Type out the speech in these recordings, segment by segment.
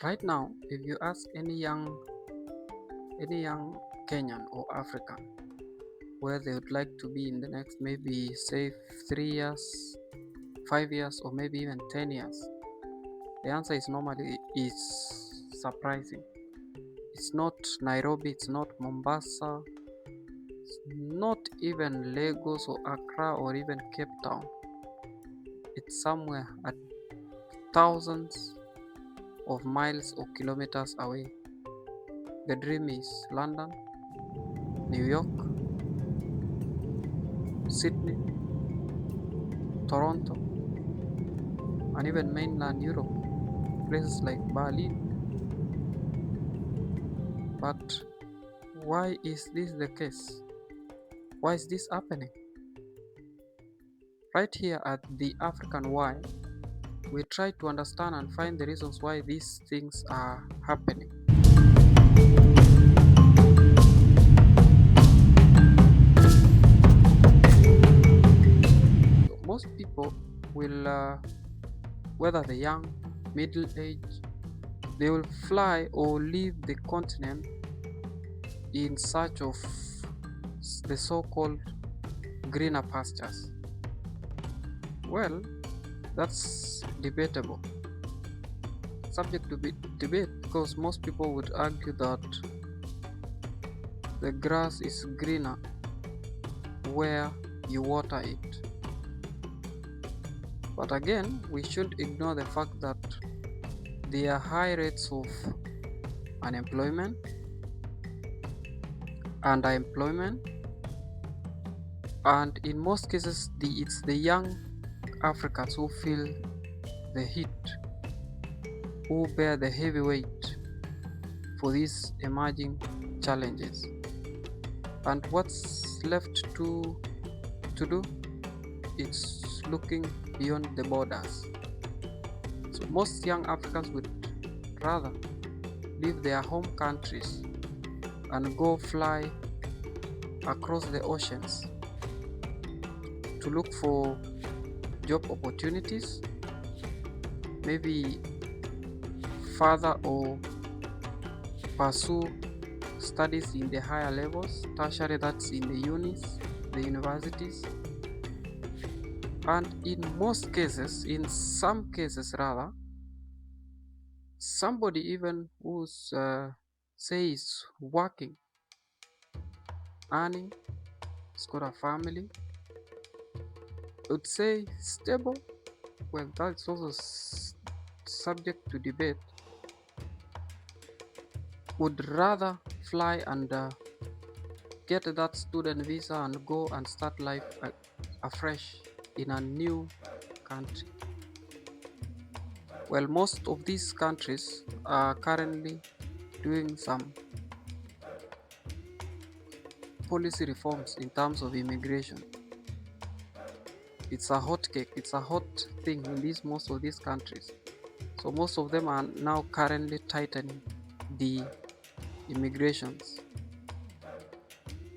Right now, if you ask any young Kenyan or African where they would like to be in the next maybe say 3 years, 5 years, or maybe even 10 years, the answer is normally is surprising. It's not Nairobi, it's not Mombasa, it's not even Lagos or Accra or even Cape Town. It's somewhere at thousands of miles or kilometers away. The dream is London, New York, Sydney, Toronto, and even mainland Europe, places like Berlin. But why is this the case? Why is this happening? Right here at the African Why, we try to understand and find the reasons why these things are happening. So most people will, whether the young, middle age, they will fly or leave the continent in search of the so-called greener pastures. Well, that's debatable, subject to be debate, because most people would argue that the grass is greener where you water it. But again, we shouldn't ignore the fact that there are high rates of unemployment, underemployment, and in most cases it's the young Africans who feel the heat, who bear the heavy weight for these emerging challenges. And what's left to do? It's looking beyond the borders. So most young Africans would rather leave their home countries and go fly across the oceans to look for job opportunities, maybe further or pursue studies in the higher levels, tertiary, that's in the unis, the universities. And in most cases, in some cases rather, somebody even who's says working, earning, has got a family, would say stable. Well, that's also subject to debate. Would rather fly and get that student visa and go and start life afresh in a new country. Well, most of these countries are currently doing some policy reforms in terms of immigration. It's a hot cake, it's a hot thing in most of these countries. So most of them are now currently tightening the immigrations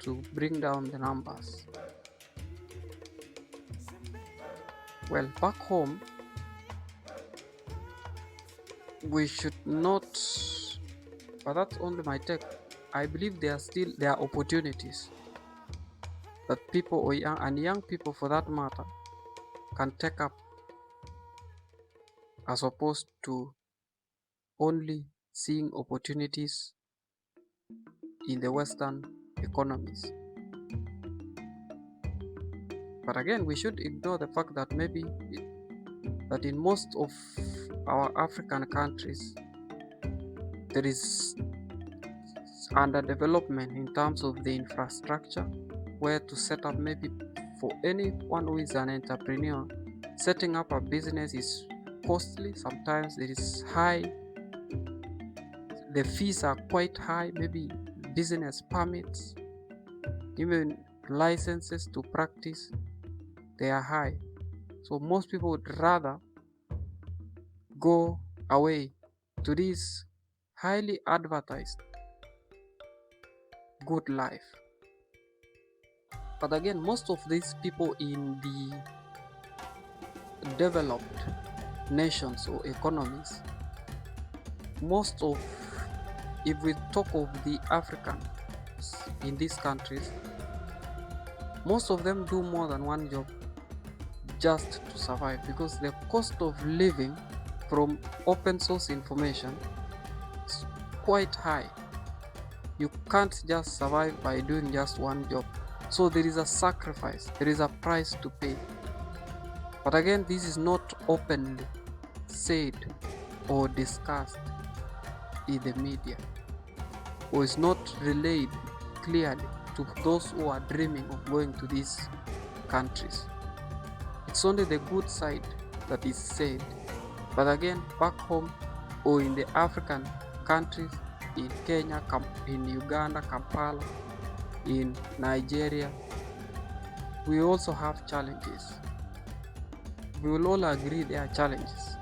to bring down the numbers. Well, back home, we should not, but that's only my take. I believe there are opportunities that people or young people for that matter can take up, as opposed to only seeing opportunities in the Western economies. But again, we should ignore the fact that maybe that in most of our African countries there is underdevelopment in terms of the infrastructure, where to set up, maybe for anyone who is an entrepreneur, setting up a business is costly. Sometimes it is high, the fees are quite high, maybe business permits, even licenses to practice, they are high. So most people would rather go away to this highly advertised good life. But again, most of these people in the developed nations or economies, most of, if we talk of the Africans in these countries, most of them do more than one job just to survive, because the cost of living from open source information is quite high. You can't just survive by doing just one job. So there is a sacrifice, there is a price to pay. But again, this is not openly said or discussed in the media, or is not relayed clearly to those who are dreaming of going to these countries. It's only the good side that is said. But again, back home or in the African countries, in Kenya, in Uganda, Kampala, in Nigeria, we also have challenges. We will all agree there are challenges.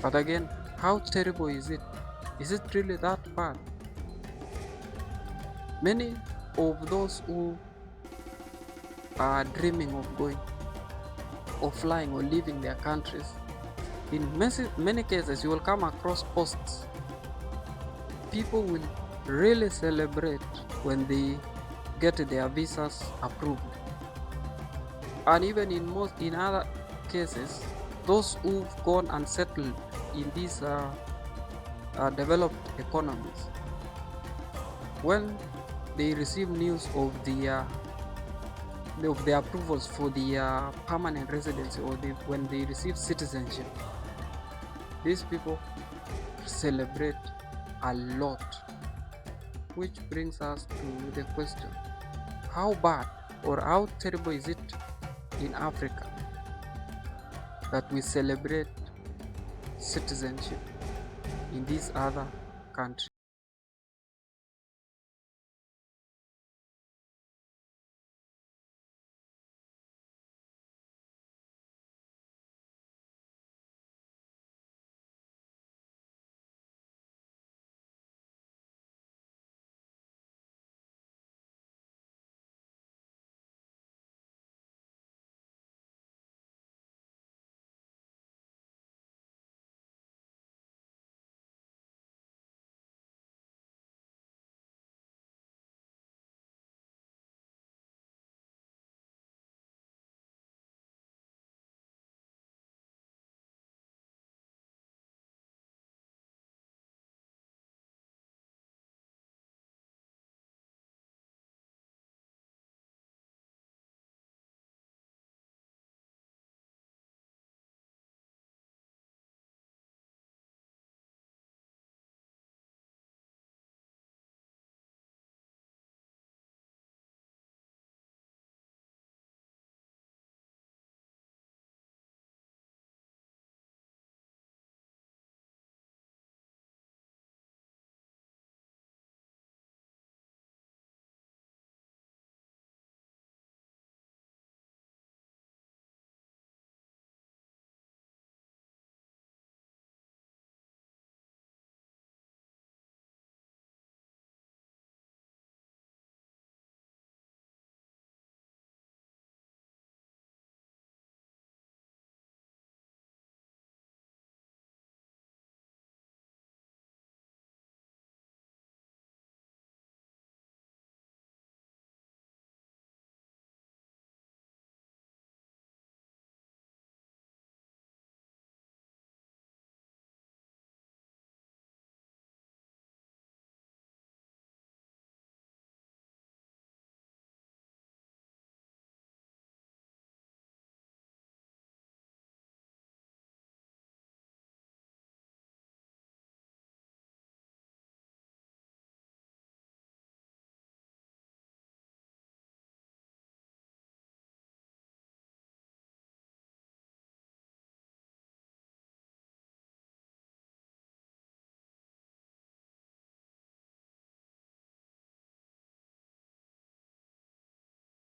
But again, how terrible is it? Is it really that bad? Many of those who are dreaming of going or flying or leaving their countries, in many cases you will come across posts. People will really celebrate when they get their visas approved. And even in other cases, those who've gone and settled in these developed economies, when they receive news of the approvals for the permanent residency, or when they receive citizenship, these people celebrate a lot. Which brings us to the question, how bad or how terrible is it in Africa that we celebrate citizenship in these other countries?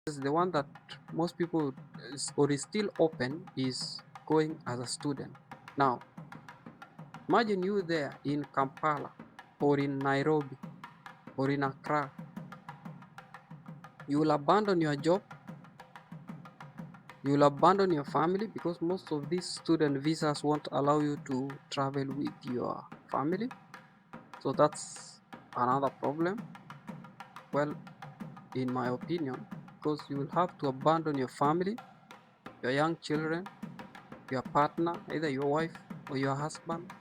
The one that most people is still open is going as a student. Now, imagine you there in Kampala or in Nairobi or in Accra. You will abandon your job, You will abandon your family because most of these student visas won't allow you to travel with your family. So that's another problem. Well, in my opinion, because you will have to abandon your family, your young children, your partner, either your wife or your husband.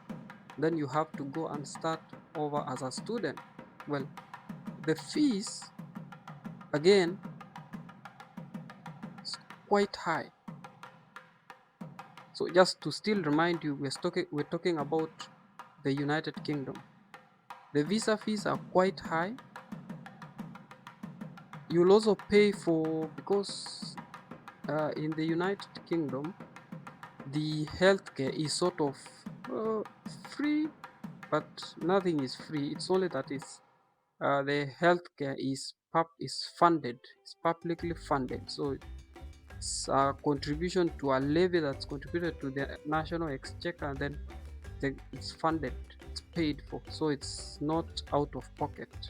Then you have to go and start over as a student. Well, the fees again is quite high. So just to still remind you, we're talking about the United Kingdom. The visa fees are quite high. You'll also pay for, because in the United Kingdom the healthcare is sort of uh, free, but nothing is free. It's only that the healthcare is funded, it's publicly funded. So it's a contribution to a levy that's contributed to the national exchequer, and then it's funded, it's paid for, so it's not out of pocket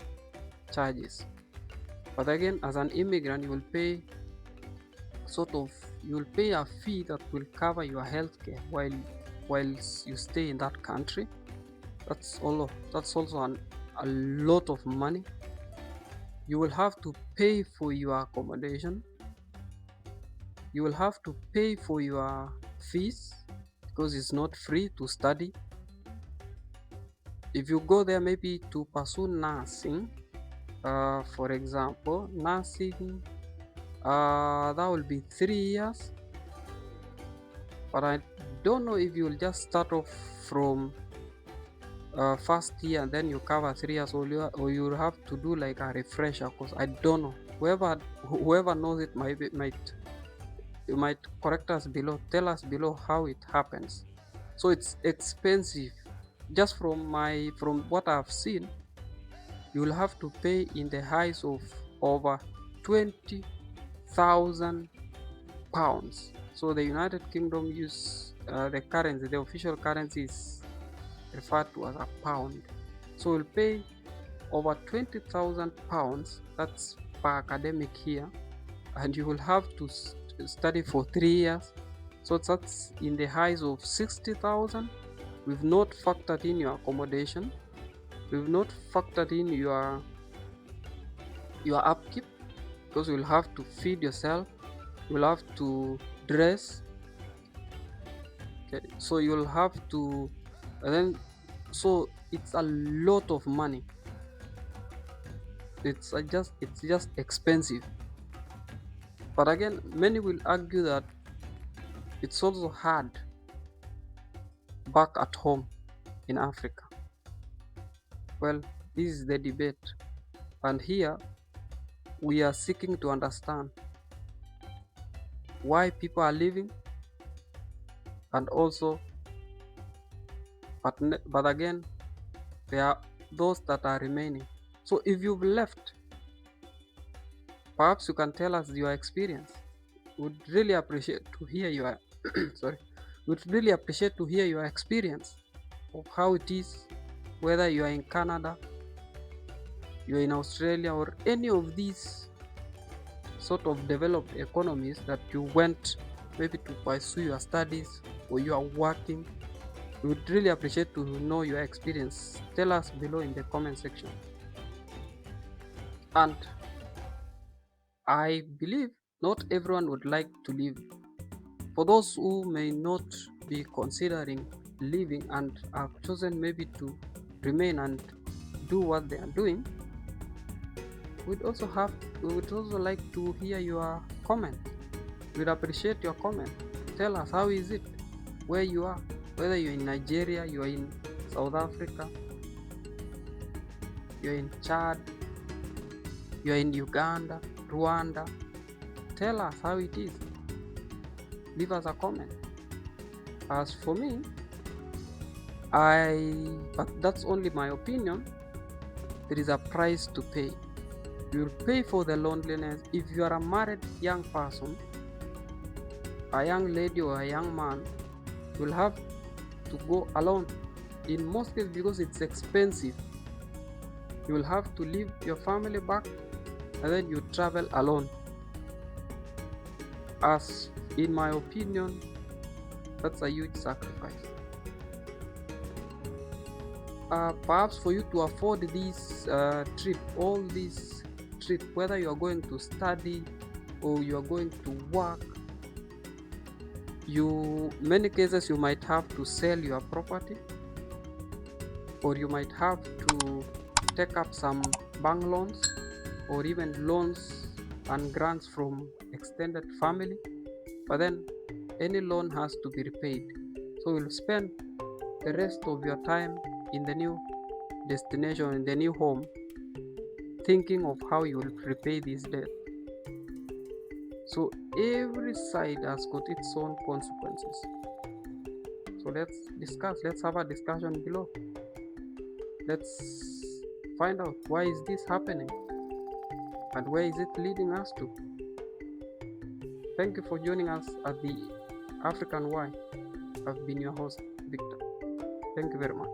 charges. But again, as an immigrant, you will pay a fee that will cover your healthcare whilst you stay in that country. That's also a lot of money. You will have to pay for your accommodation. You will have to pay for your fees because it's not free to study. If you go there maybe to pursue nursing, for example, nursing, that will be 3 years. But I don't know if you'll just start off from first year and then you cover 3 years, or you'll have to do like a refresher course. I don't know. Whoever knows it might correct us below, tell us below how it happens. So it's expensive. Just from what I've seen, you will have to pay in the highs of over 20,000 pounds. So the United Kingdom use the official currency is referred to as a pound. So we'll pay over 20,000 pounds, that's per academic year, and you will have to study for 3 years. So that's in the highs of 60,000. We've not factored in your accommodation. We've not factored in your upkeep, because you'll have to feed yourself, you'll have to dress. Okay, so you'll have to, and then so it's a lot of money. It's just expensive. But again, many will argue that it's also hard back at home in Africa. Well, this is the debate, and here we are seeking to understand why people are leaving, and also, but again, there are those that are remaining. So if you've left, perhaps you can tell us your experience. Would really appreciate to hear your sorry. Would really appreciate to hear your experience of how it is, whether you are in Canada, you're in Australia, or any of these sort of developed economies that you went maybe to pursue your studies, or you are working. We would really appreciate to know your experience. Tell us below in the comment section. And I believe not everyone would like to leave. For those who may not be considering leaving and have chosen maybe to remain and do what they are doing, we would also like to hear your comment. We'd appreciate your comment. Tell us, how is it where you are, whether you're in Nigeria, you're in South Africa, you're in Chad, you're in Uganda, Rwanda. Tell us how it is. Leave us a comment. As for me, but that's only my opinion, there is a price to pay. You'll pay for the loneliness. If you are a married young person, a young lady or a young man, you'll have to go alone. In most cases, because it's expensive, you will have to leave your family back and then you travel alone. As In my opinion, that's a huge sacrifice. Perhaps for you to afford this all this trip, whether you are going to study or you are going to work, many cases you might have to sell your property, or you might have to take up some bank loans or even loans and grants from extended family, but then any loan has to be repaid. So you'll spend the rest of your time in the new destination, in the new home, thinking of how you will repay this debt. So every side has got its own consequences. So let's have a discussion below. Let's find out, why is this happening and where is it leading us to. Thank you for joining us at the African Why. I've been your host, Victor. Thank you very much.